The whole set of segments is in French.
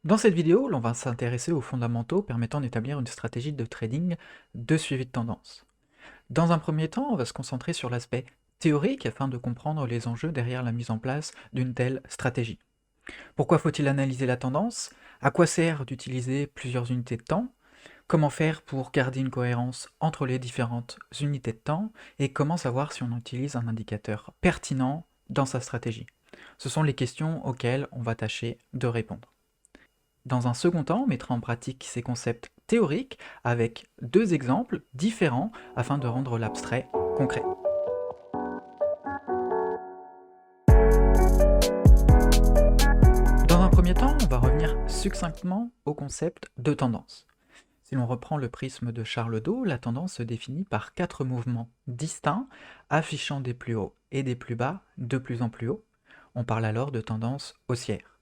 Dans cette vidéo, l'on va s'intéresser aux fondamentaux permettant d'établir une stratégie de trading de suivi de tendance. Dans un premier temps, on va se concentrer sur l'aspect théorique afin de comprendre les enjeux derrière la mise en place d'une telle stratégie. Pourquoi faut-il analyser la tendance? À quoi sert d'utiliser plusieurs unités de temps? Comment faire pour garder une cohérence entre les différentes unités de temps? Et comment savoir si on utilise un indicateur pertinent dans sa stratégie? Ce sont les questions auxquelles on va tâcher de répondre. Dans un second temps, on mettra en pratique ces concepts théoriques avec deux exemples différents afin de rendre l'abstrait concret. Dans un premier temps, on va revenir succinctement au concept de tendance. Si l'on reprend le prisme de Charles Daux, la tendance se définit par 4 mouvements distincts affichant des plus hauts et des plus bas de plus en plus haut. On parle alors de tendance haussière.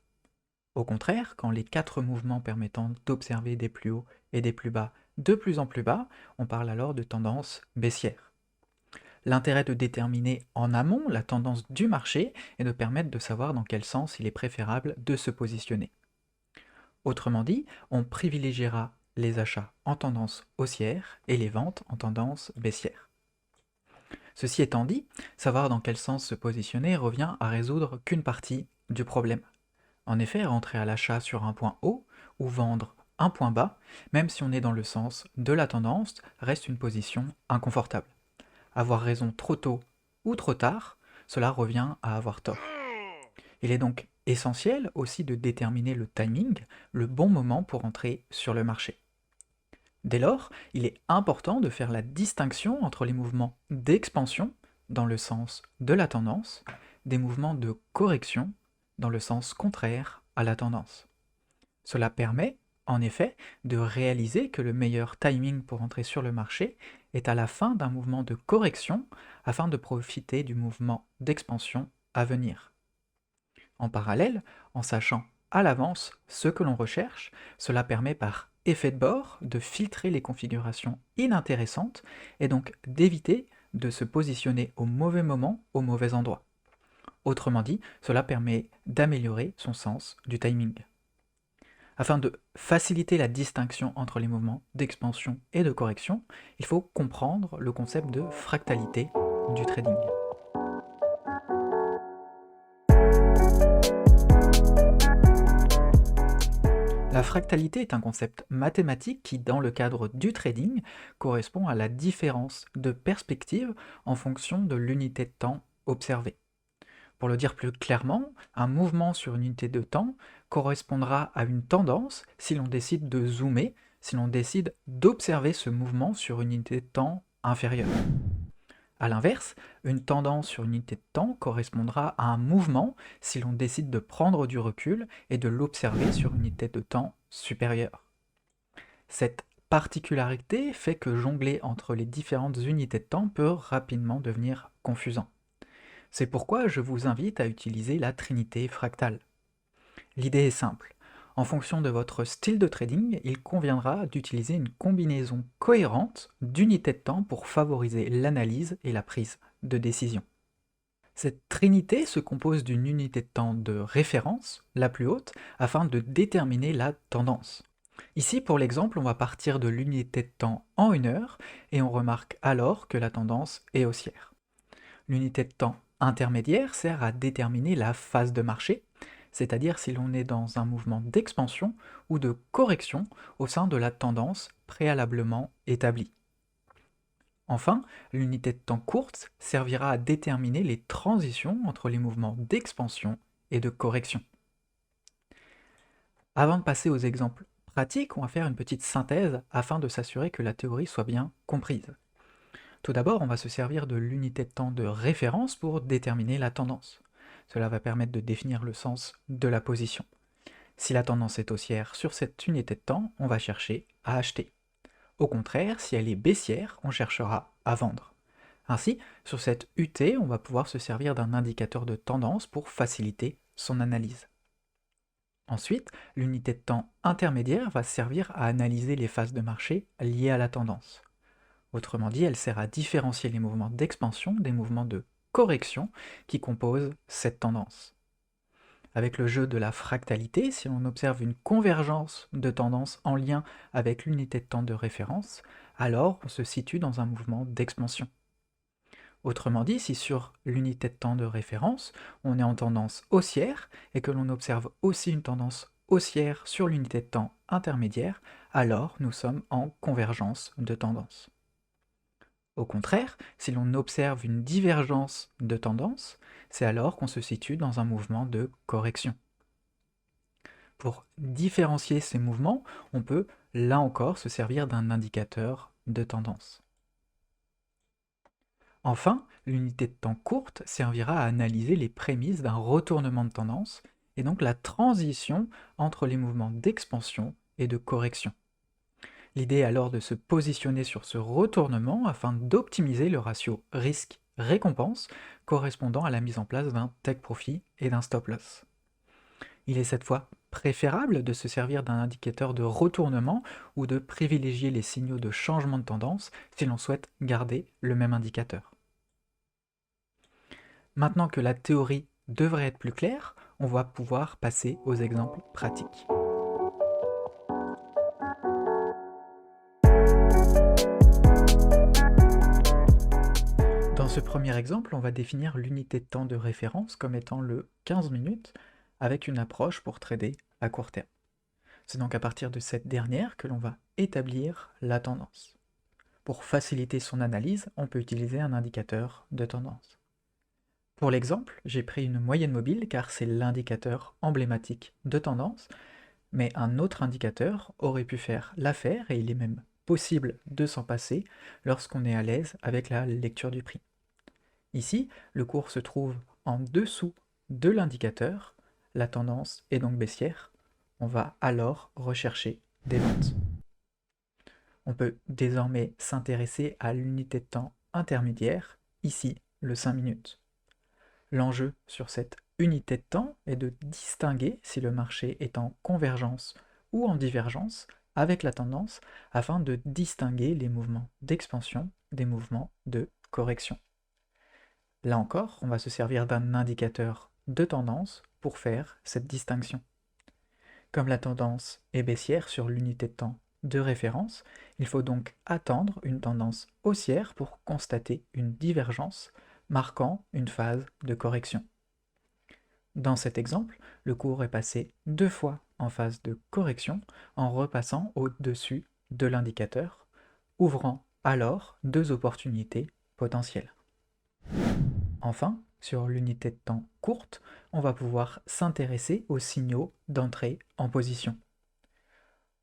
Au contraire, quand les 4 mouvements permettant d'observer des plus hauts et des plus bas de plus en plus bas, on parle alors de tendance baissière. L'intérêt de déterminer en amont la tendance du marché est de permettre de savoir dans quel sens il est préférable de se positionner. Autrement dit, on privilégiera les achats en tendance haussière et les ventes en tendance baissière. Ceci étant dit, savoir dans quel sens se positionner revient à résoudre qu'une partie du problème. En effet, rentrer à l'achat sur un point haut ou vendre un point bas, même si on est dans le sens de la tendance, reste une position inconfortable. Avoir raison trop tôt ou trop tard, cela revient à avoir tort. Il est donc essentiel aussi de déterminer le timing, le bon moment pour entrer sur le marché. Dès lors, il est important de faire la distinction entre les mouvements d'expansion, dans le sens de la tendance, des mouvements de correction, dans le sens contraire à la tendance. Cela permet, en effet, de réaliser que le meilleur timing pour entrer sur le marché est à la fin d'un mouvement de correction afin de profiter du mouvement d'expansion à venir. En parallèle, en sachant à l'avance ce que l'on recherche, cela permet par effet de bord de filtrer les configurations inintéressantes et donc d'éviter de se positionner au mauvais moment, au mauvais endroit. Autrement dit, cela permet d'améliorer son sens du timing. Afin de faciliter la distinction entre les mouvements d'expansion et de correction, il faut comprendre le concept de fractalité du trading. La fractalité est un concept mathématique qui, dans le cadre du trading, correspond à la différence de perspective en fonction de l'unité de temps observée. Pour le dire plus clairement, un mouvement sur une unité de temps correspondra à une tendance si l'on décide de zoomer, si l'on décide d'observer ce mouvement sur une unité de temps inférieure. A l'inverse, une tendance sur une unité de temps correspondra à un mouvement si l'on décide de prendre du recul et de l'observer sur une unité de temps supérieure. Cette particularité fait que jongler entre les différentes unités de temps peut rapidement devenir confusant. C'est pourquoi je vous invite à utiliser la trinité fractale. L'idée est simple. En fonction de votre style de trading, il conviendra d'utiliser une combinaison cohérente d'unités de temps pour favoriser l'analyse et la prise de décision. Cette trinité se compose d'une unité de temps de référence, la plus haute, afin de déterminer la tendance. Ici, pour l'exemple, on va partir de l'unité de temps en 1 heure, et on remarque alors que la tendance est haussière. L'unité de temps intermédiaire sert à déterminer la phase de marché, c'est-à-dire si l'on est dans un mouvement d'expansion ou de correction au sein de la tendance préalablement établie. Enfin, l'unité de temps courte servira à déterminer les transitions entre les mouvements d'expansion et de correction. Avant de passer aux exemples pratiques, on va faire une petite synthèse afin de s'assurer que la théorie soit bien comprise. Tout d'abord, on va se servir de l'unité de temps de référence pour déterminer la tendance. Cela va permettre de définir le sens de la position. Si la tendance est haussière sur cette unité de temps, on va chercher à acheter. Au contraire, si elle est baissière, on cherchera à vendre. Ainsi, sur cette UT, on va pouvoir se servir d'un indicateur de tendance pour faciliter son analyse. Ensuite, l'unité de temps intermédiaire va servir à analyser les phases de marché liées à la tendance. Autrement dit, elle sert à différencier les mouvements d'expansion des mouvements de correction qui composent cette tendance. Avec le jeu de la fractalité, si l'on observe une convergence de tendance en lien avec l'unité de temps de référence, alors on se situe dans un mouvement d'expansion. Autrement dit, si sur l'unité de temps de référence, on est en tendance haussière et que l'on observe aussi une tendance haussière sur l'unité de temps intermédiaire, alors nous sommes en convergence de tendance. Au contraire, si l'on observe une divergence de tendance, c'est alors qu'on se situe dans un mouvement de correction. Pour différencier ces mouvements, on peut, là encore, se servir d'un indicateur de tendance. Enfin, l'unité de temps courte servira à analyser les prémices d'un retournement de tendance, et donc la transition entre les mouvements d'expansion et de correction. L'idée est alors de se positionner sur ce retournement afin d'optimiser le ratio risque-récompense correspondant à la mise en place d'un take profit et d'un stop loss. Il est cette fois préférable de se servir d'un indicateur de retournement ou de privilégier les signaux de changement de tendance si l'on souhaite garder le même indicateur. Maintenant que la théorie devrait être plus claire, on va pouvoir passer aux exemples pratiques. Dans ce premier exemple, on va définir l'unité de temps de référence comme étant le 15 minutes avec une approche pour trader à court terme. C'est donc à partir de cette dernière que l'on va établir la tendance. Pour faciliter son analyse, on peut utiliser un indicateur de tendance. Pour l'exemple, j'ai pris une moyenne mobile car c'est l'indicateur emblématique de tendance, mais un autre indicateur aurait pu faire l'affaire et il est même possible de s'en passer lorsqu'on est à l'aise avec la lecture du prix. Ici, le cours se trouve en dessous de l'indicateur, la tendance est donc baissière, on va alors rechercher des ventes. On peut désormais s'intéresser à l'unité de temps intermédiaire, ici le 5 minutes. L'enjeu sur cette unité de temps est de distinguer si le marché est en convergence ou en divergence avec la tendance afin de distinguer les mouvements d'expansion des mouvements de correction. Là encore, on va se servir d'un indicateur de tendance pour faire cette distinction. Comme la tendance est baissière sur l'unité de temps de référence, il faut donc attendre une tendance haussière pour constater une divergence marquant une phase de correction. Dans cet exemple, le cours est passé 2 fois en phase de correction en repassant au-dessus de l'indicateur, ouvrant alors 2 opportunités potentielles. Enfin, sur l'unité de temps courte, on va pouvoir s'intéresser aux signaux d'entrée en position.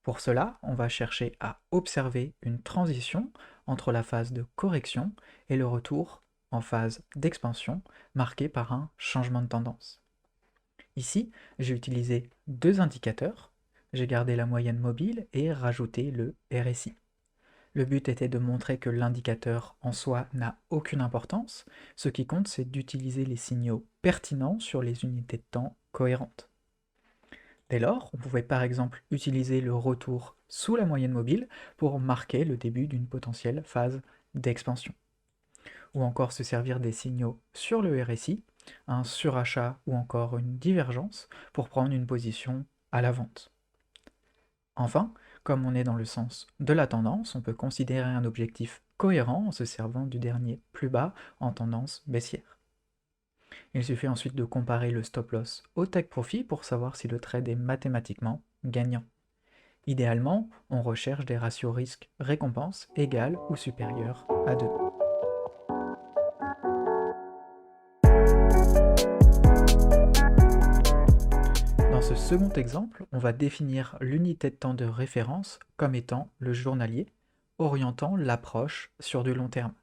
Pour cela, on va chercher à observer une transition entre la phase de correction et le retour en phase d'expansion marquée par un changement de tendance. Ici, j'ai utilisé 2 indicateurs, j'ai gardé la moyenne mobile et rajouté le RSI. Le but était de montrer que l'indicateur en soi n'a aucune importance, ce qui compte c'est d'utiliser les signaux pertinents sur les unités de temps cohérentes. Dès lors, on pouvait par exemple utiliser le retour sous la moyenne mobile pour marquer le début d'une potentielle phase d'expansion. Ou encore se servir des signaux sur le RSI, un surachat ou encore une divergence pour prendre une position à la vente. Enfin, comme on est dans le sens de la tendance, on peut considérer un objectif cohérent en se servant du dernier plus bas en tendance baissière. Il suffit ensuite de comparer le stop loss au take profit pour savoir si le trade est mathématiquement gagnant. Idéalement, on recherche des ratios risque-récompense égales ou supérieurs à 2. Dans ce second exemple, on va définir l'unité de temps de référence comme étant le journalier, orientant l'approche sur du long terme.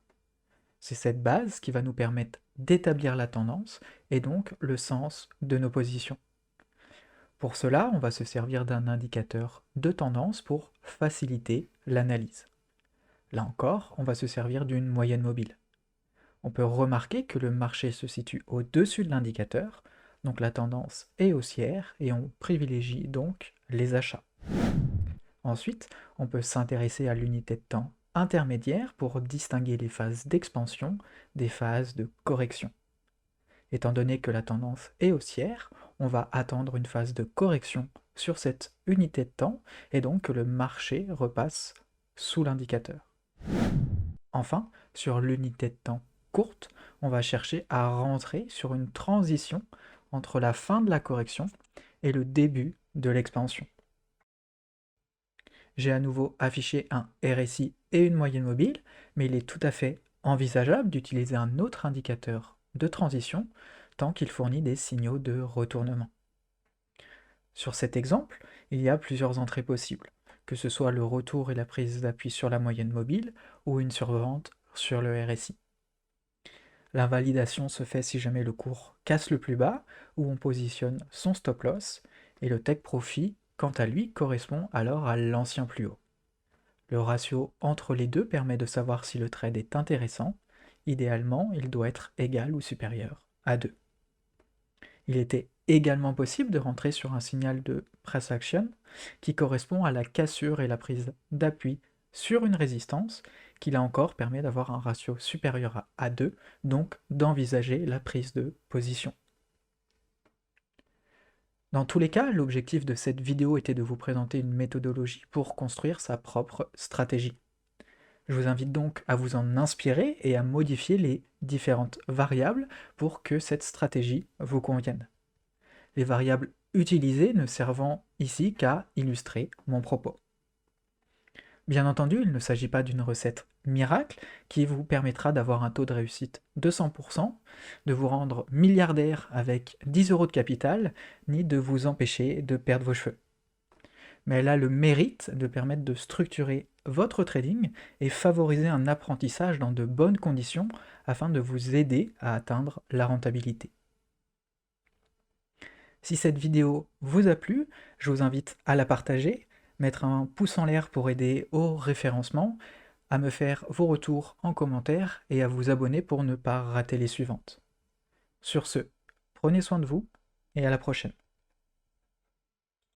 C'est cette base qui va nous permettre d'établir la tendance et donc le sens de nos positions. Pour cela, on va se servir d'un indicateur de tendance pour faciliter l'analyse. Là encore, on va se servir d'une moyenne mobile. On peut remarquer que le marché se situe au-dessus de l'indicateur, donc la tendance est haussière et on privilégie donc les achats. Ensuite, on peut s'intéresser à l'unité de temps intermédiaire pour distinguer les phases d'expansion des phases de correction. Étant donné que la tendance est haussière, on va attendre une phase de correction sur cette unité de temps, et donc que le marché repasse sous l'indicateur. Enfin, sur l'unité de temps courte, on va chercher à rentrer sur une transition entre la fin de la correction et le début de l'expansion. J'ai à nouveau affiché un RSI et une moyenne mobile, mais il est tout à fait envisageable d'utiliser un autre indicateur de transition tant qu'il fournit des signaux de retournement. Sur cet exemple, il y a plusieurs entrées possibles, que ce soit le retour et la prise d'appui sur la moyenne mobile ou une survente sur le RSI. L'invalidation se fait si jamais le cours casse le plus bas, où on positionne son stop loss, et le take profit, quant à lui, correspond alors à l'ancien plus haut. Le ratio entre les deux permet de savoir si le trade est intéressant. Idéalement, il doit être égal ou supérieur à 2. Il était également possible de rentrer sur un signal de price action qui correspond à la cassure et la prise d'appui sur une résistance qui là encore permet d'avoir un ratio supérieur à 2, donc d'envisager la prise de position. Dans tous les cas, l'objectif de cette vidéo était de vous présenter une méthodologie pour construire sa propre stratégie. Je vous invite donc à vous en inspirer et à modifier les différentes variables pour que cette stratégie vous convienne. Les variables utilisées ne servant ici qu'à illustrer mon propos. Bien entendu, il ne s'agit pas d'une recette miracle qui vous permettra d'avoir un taux de réussite de 100%, de vous rendre milliardaire avec 10 € de capital, ni de vous empêcher de perdre vos cheveux. Mais elle a le mérite de permettre de structurer votre trading et favoriser un apprentissage dans de bonnes conditions afin de vous aider à atteindre la rentabilité. Si cette vidéo vous a plu, je vous invite à la partager, mettre un pouce en l'air pour aider au référencement, à me faire vos retours en commentaire et à vous abonner pour ne pas rater les suivantes. Sur ce, prenez soin de vous et à la prochaine.